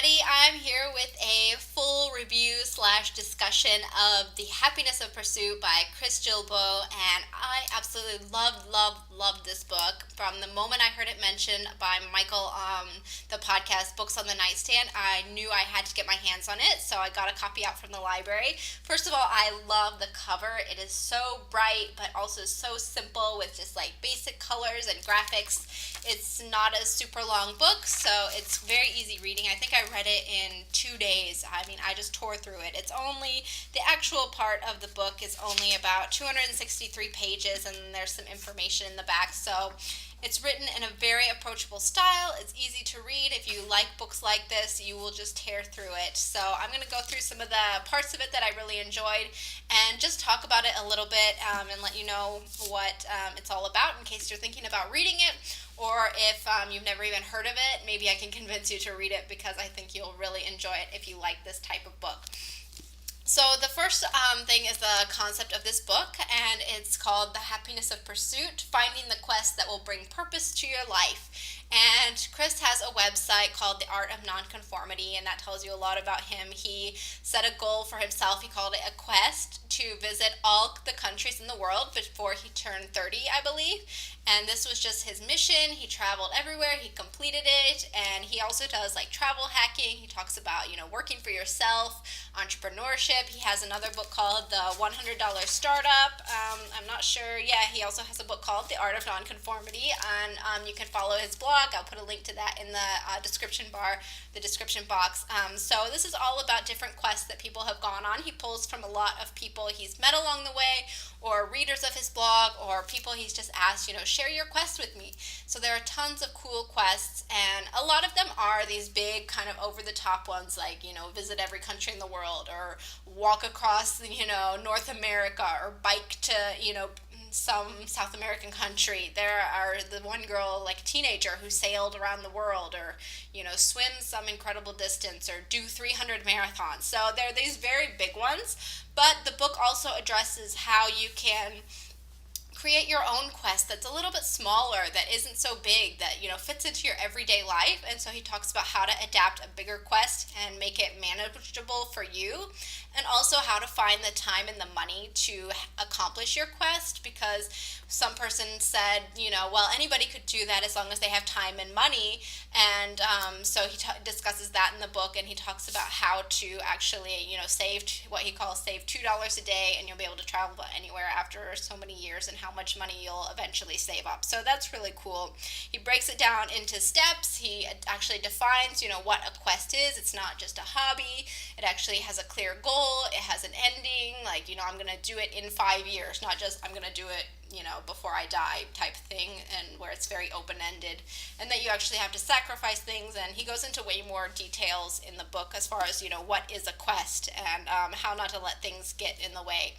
everybody. I'm here with a full review slash discussion of The Happiness of Pursuit by Guillebeau, and I absolutely loved this book. From the moment I heard it mentioned by Michael on the podcast Books on the Nightstand, I knew I had to get my hands on it, so I got a copy out from the library. First of all, I love the cover. It is so bright, but also so simple with just like basic colors and graphics. It's not a super long book, so it's very easy reading. I think I read it in 2 days. I mean, I just tore through it. The actual part of the book is only about 263 pages, and there's some information in the back. So it's written in a very approachable style. It's easy to read. If you like books like this, you will just tear through it. So I'm going to go through some of the parts of it that I really enjoyed and just talk about it a little bit, and let you know what it's all about in case you're thinking about reading it. Or if you've never even heard of it, maybe I can convince you to read it because I think you'll really enjoy it if you like this type of book. So the first thing is the concept of this book, and it's called The Happiness of Pursuit, Finding the Quest That Will Bring Purpose to Your Life. And Chris has a website called The Art of Non-Conformity, and that tells you a lot about him. He set a goal for himself. He called it a quest to visit all the countries in the world before he turned 30, I believe. And this was just his mission. He traveled everywhere. He completed it. And he also does like travel hacking. He talks about, working for yourself, entrepreneurship. He has another book called The $100 Startup. I'm not sure. Yeah, he also has a book called The Art of Nonconformity. And you can follow his blog. I'll put a link to that in the description box. So this is all about different quests that people have gone on. He pulls from a lot of people he's met along the way, or readers of his blog, or people he's just asked, share your quest with me. So there are tons of cool quests, and a lot of them are these big kind of over-the-top ones, like, visit every country in the world, or walk across, North America, or bike to, some South American country. There are the one girl, like a teenager, who sailed around the world, or, swim some incredible distance, or do 300 marathons. So there are these very big ones, but the book also addresses how you can create your own quest that's a little bit smaller, that isn't so big, that fits into your everyday life. And so he talks about how to adapt a bigger quest and make it manageable for you, and also how to find the time and the money to accomplish your quest, because some person said, well, anybody could do that as long as they have time and money. And so he discusses that in the book, and he talks about how to actually, save what he calls save $2 a day, and you'll be able to travel anywhere after so many years, and how much money you'll eventually save up. So that's really cool. He breaks it down into steps. He actually defines, what a quest is. It's not just a hobby. It actually has a clear goal. It has an ending. Like, I'm going to do it in 5 years, not just I'm going to do it, before I die type thing, and where it's very open-ended, and that you actually have to sacrifice things. And he goes into way more details in the book as far as, what is a quest, and how not to let things get in the way.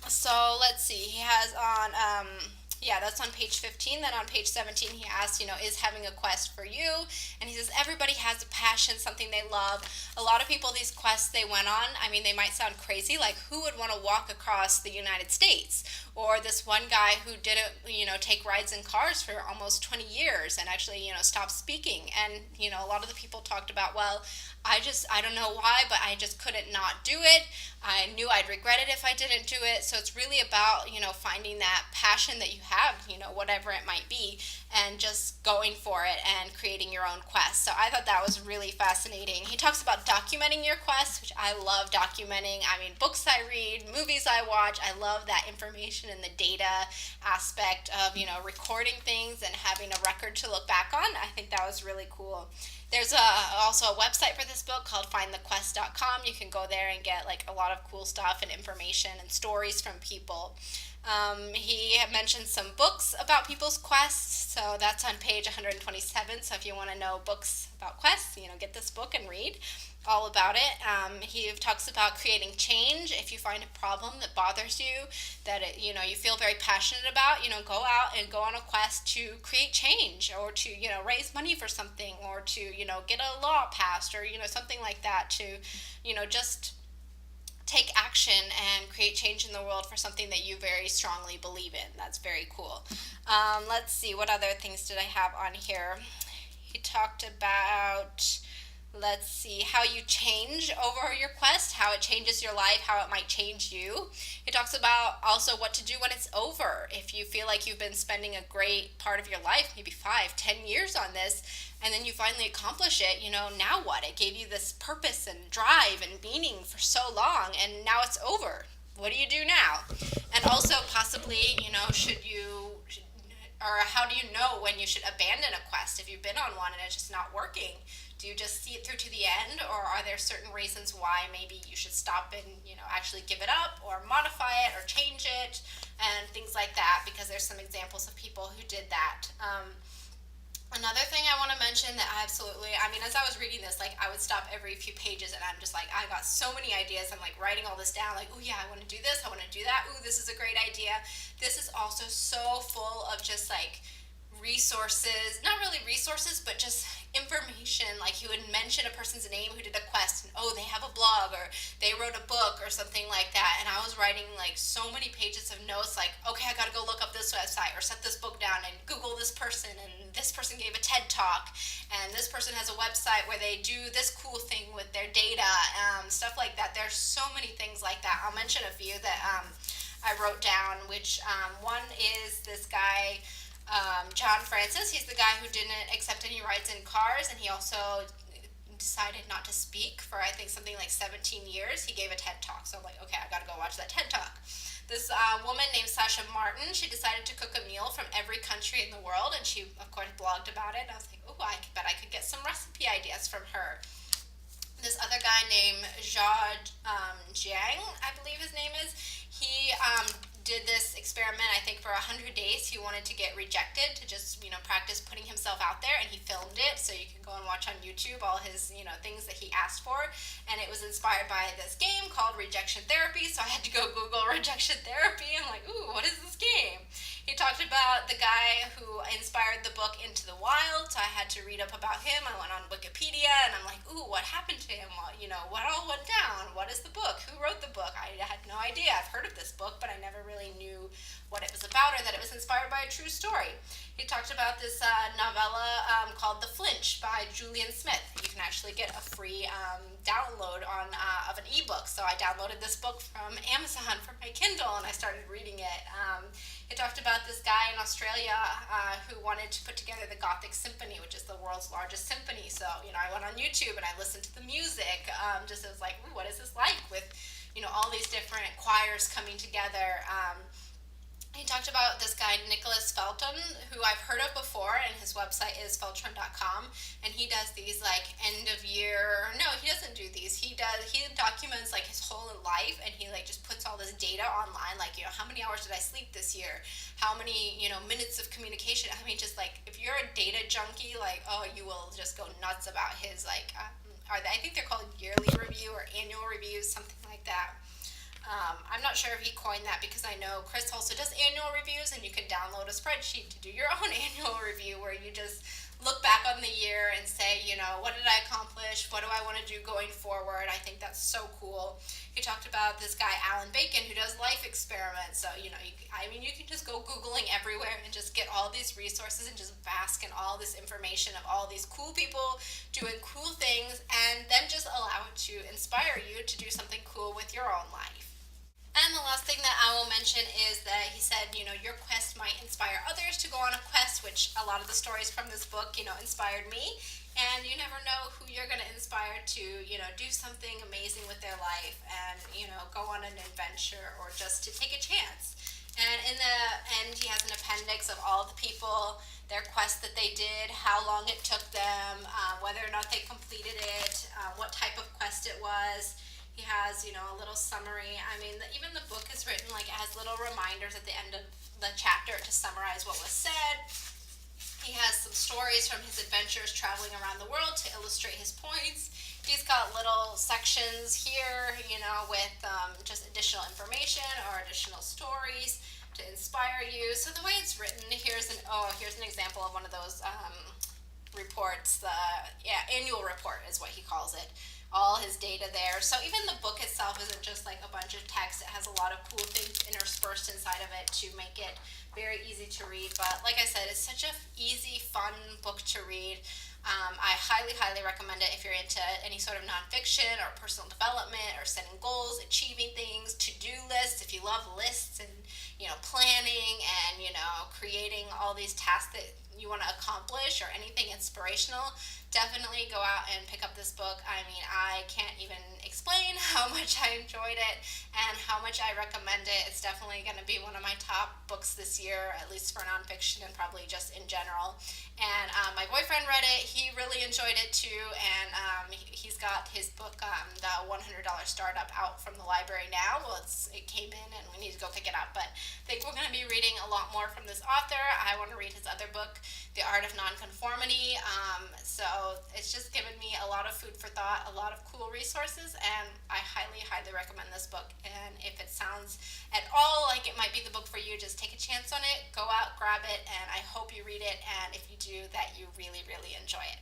So let's see, he has on, that's on page 15. Then on page 17, he asks, is having a quest for you? And he says, everybody has a passion, something they love. A lot of people, these quests they went on, they might sound crazy, like who would want to walk across the United States? Or this one guy who didn't, take rides in cars for almost 20 years and actually, stopped speaking. And, a lot of the people talked about, well, I don't know why, but I just couldn't not do it. I knew I'd regret it if I didn't do it. So it's really about, finding that passion that you have, whatever it might be, and just going for it and creating your own quest. So I thought that was really fascinating. He talks about documenting your quest, which I love documenting. Books I read, movies I watch, I love that information and the data aspect of, recording things and having a record to look back on. I think that was really cool. There's also a website for this book called findthequest.com. You can go there and get like a lot of cool stuff and information and stories from people. He mentioned some books about people's quests, so that's on page 127. So if you want to know books about quests, get this book and read all about it. He talks about creating change. If you find a problem that bothers you, that you feel very passionate about, go out and go on a quest to create change, or to raise money for something, or to get a law passed, or something like that, to just take action and create change in the world for something that you very strongly believe in. That's very cool. Let's see, what other things did I have on here? He talked about, Let's see how you change over your quest, how it changes your life, how it might change you. It talks about also what to do when it's over. If you feel like you've been spending a great part of your life, maybe 5, 10 years on this, and then you finally accomplish it, now what? It gave you this purpose and drive and meaning for so long, and now it's over. What do you do now? And also, possibly, should you, or how do you know when you should abandon a quest if you've been on one and it's just not working? Do you just see it through to the end, or are there certain reasons why maybe you should stop and actually give it up or modify it or change it and things like that? Because there's some examples of people who did that. Another thing I want to mention that as I was reading this, like I would stop every few pages and I'm just like, I got so many ideas. I'm like writing all this down, like, oh yeah, I want to do this, I want to do that. Ooh, this is a great idea. This is also so full of just like resources, not really resources, but just information. Like he would mention a person's name who did a quest, and they have a blog or they wrote a book or something like that. And I was writing like so many pages of notes, like, okay, I gotta go look up this website or set this book down and Google this person, and this person gave a TED talk, and this person has a website where they do this cool thing with their data, stuff like that. There's so many things like that. I'll mention a few that I wrote down, which one is this guy, John Francis. He's the guy who didn't accept any rides in cars, and he also decided not to speak for I think something like 17 years. He gave a TED talk, so I'm like, okay, I gotta go watch that TED talk. This woman named Sasha Martin, she decided to cook a meal from every country in the world, and she of course blogged about it. And I was like, oh, I bet I could get some recipe ideas from her. This other guy named Jiang, I believe his name is, he did this experiment, I think, for 100 days. He wanted to get rejected, to just, practice putting himself out there, and he filmed it, so you can go and watch on YouTube all his, things that he asked for, and it was inspired by this game called Rejection Therapy, so I had to go Google Rejection Therapy, and I'm like, ooh, what is this game? He talked about the guy who inspired the book Into the Wild, so I had to read up about him. I went on Wikipedia, and I'm like, ooh, what happened to him? Well, what all went down? What is the book? Who wrote the book? I had no idea. I've heard of this book, but I never really knew what it was about or that it was inspired by a true story. He talked about this novella called The Flinch by Julian Smith. You can actually get a free download of an ebook. So I downloaded this book from Amazon for my Kindle, and I started reading it. He talked about this guy in Australia who wanted to put together the Gothic Symphony, which is the world's largest symphony. So, I went on YouTube and I listened to the music. Just as like, ooh, what is this like with, all these different choirs coming together. He talked about this guy, Nicholas Felton, who I've heard of before, and his website is feltron.com, and he does these, like, end of year, no, he doesn't do these, he documents, like, his whole life, and he, like, just puts all this data online, like, how many hours did I sleep this year, how many, minutes of communication, I mean, just, like, if you're a data junkie, like, you will just go nuts about his, like, I think they're called yearly review or annual reviews, something like that. I'm not sure if he coined that, because I know Chris also does annual reviews, and you can download a spreadsheet to do your own annual review where you just look back on the year and say, what did I accomplish? What do I want to do going forward? I think that's so cool. He talked about this guy, Alan Bacon, who does life experiments. So, you can just go Googling everywhere and just get all these resources and just bask in all this information of all these cool people doing cool things, and then just allow it to inspire you to do something cool with your own life. And the last thing that I will mention is that he said, your quest might inspire others to go on a quest, which a lot of the stories from this book, inspired me. And you never know who you're going to inspire to, do something amazing with their life and, go on an adventure or just to take a chance. And in the end, he has an appendix of all the people, their quest that they did, how long it took them, whether or not they completed it, what type of quest it was. He has, a little summary. I mean, even the book is written like it has little reminders at the end of the chapter to summarize what was said. He has some stories from his adventures traveling around the world to illustrate his points. He's got little sections here, with just additional information or additional stories to inspire you. So the way it's written, here's an example of one of those reports. Annual report is what he calls it. All his data there. So even the book itself isn't just like a bunch of text. It has a lot of cool things interspersed inside of it to make it very easy to read. But like I said, it's such a easy, fun book to read. I highly, highly recommend it if you're into any sort of nonfiction or personal development or setting goals, achieving things, to-do lists. If you love lists and planning and creating all these tasks that you want to accomplish or anything inspirational, definitely go out and pick up this book. I mean, I can't even explain how much I enjoyed it and how much I recommend it. It's definitely going to be one of my top books this year, at least for nonfiction and probably just in general. And my boyfriend read it. He really enjoyed it too. And he's got his book, The $100 Startup, out from the library now. Well, it came in and we need to go pick it up. But I think we're going to be reading a lot more from this author. I want to read his other book, The Art of Non-Conformity. So it's just given me a lot of food for thought, a lot of cool resources, and I highly, highly recommend this book. And if it sounds at all like it might be the book for you, just take a chance on it, go out, grab it, and I hope you read it, and if you do, that you really, really enjoy it.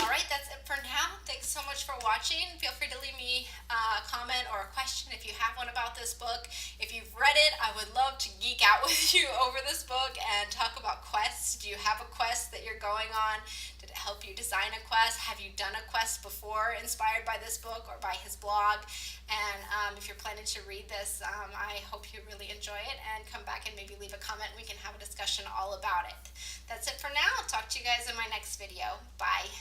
Alright, that's it for now. Thanks so much for watching. Feel free to leave me a comment or a question if you have one about this book. If you've read it, I would love to geek out with you over this book and talk about quests. Do you have a quest that you're going on? Did it help you design a quest? Have you done a quest before inspired by this book or by his blog? And if you're planning to read this, I hope you really enjoy it and come back and maybe leave a comment. We can have a discussion all about it. That's it for now. I'll talk to you guys in my next video. Bye.